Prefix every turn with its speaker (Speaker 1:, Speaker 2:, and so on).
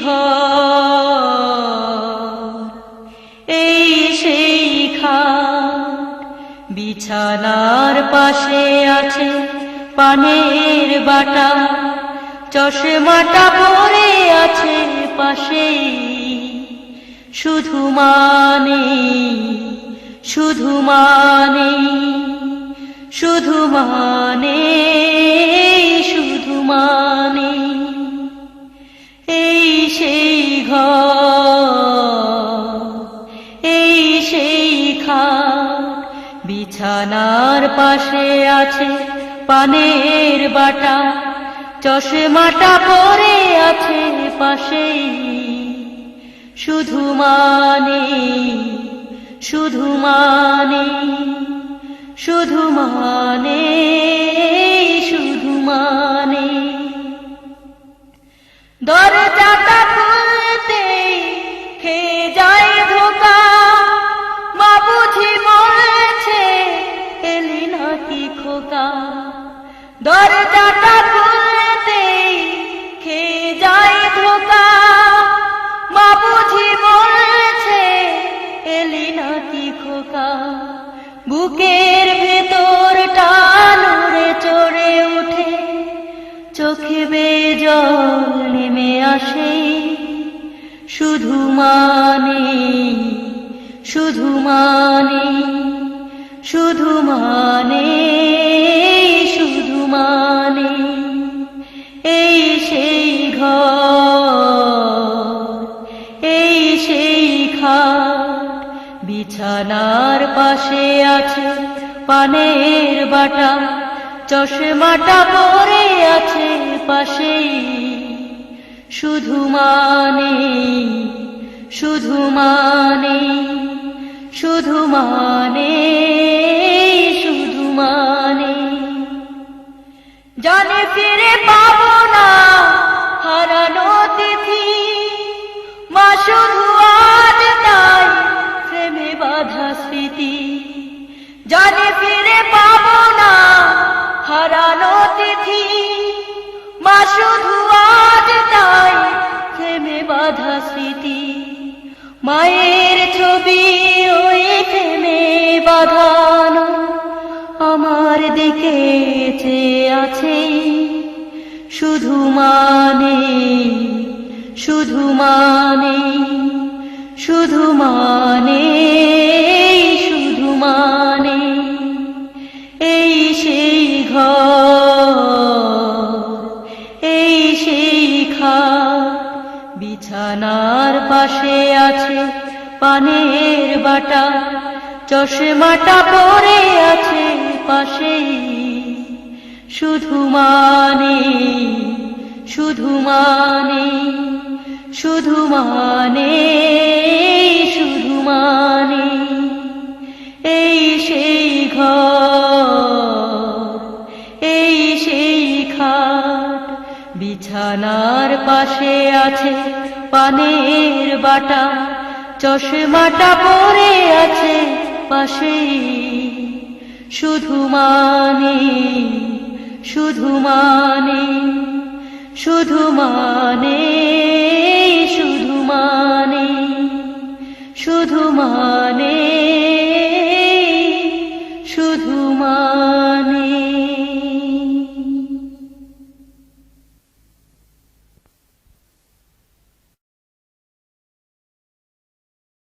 Speaker 1: ঘর, এই সেই খাট, বিছানার পাশে আছে পানের বাটা, চশমাটা পরে আছে পাশেই, শুধু মানে, শুধু মানে, শুধু মানে, শুধু মানে, এই সেই ঘর, এই সেই খাট, বিছানার পাশে আছে পানের বাটা, চশমাটা পরে আছে পাশেই, শুধু মানে, শুধু মানে, শুধু মানে, শুধু মানে। দরজাটা খুলতেই খেয়ে যায় ধোকা, মা বুঝি বলছে এলি নাকি খোকা। দরজাটা খুলতেই খেয়ে যায় ধোকা, মা বুঝি বলছে এলি নাকি খোকা। বুকের ভেতরটা নড়ে চড়ে উঠে, চোখে বেয়ে জল নেমে আসে, শুধু মানে, শুধু মানে, শুধু মানে, শুধু মানে, এই সেই ঘর, এই সেই খাট, বিছানার পাশে আছে পানের বাটা, চশমাটা পরে আছে পাশেই, শুধু মানে, শুধু মানে, শুধু মানে, শুধু মানে। জানে ফিরে পাবো না হারানো তিথি, মা শুধু আজ তাই প্রেমে বাঁধা স্মৃতি। জানে ফিরে পাবো না হারানো তিথি, মা শুধু আজ তাই প্রেমে বাঁধা স্মৃতি। মায়ের ছবি ওই প্রেমে বাঁধানো আমার দিকে চেয়ে আছে, শুধু মানে, শুধু মানে, শুধু মানে, শুধু মানে, এই সেই ঘর, এই সেই খাট, বিছানার পাশে আছে পানের বাটা, চশমাটা পরে আছে পাশেই, শুধু মানে, শুধু মানে, শুধু মানে, শুধু মানে, এই সেই ঘর, এই সেই খাট, বিছানার পাশে আছে পানের বাটা, চশমাটা পরে আছে পাশেই, শুধু মানে, শুধু মানে, শুধু মানে।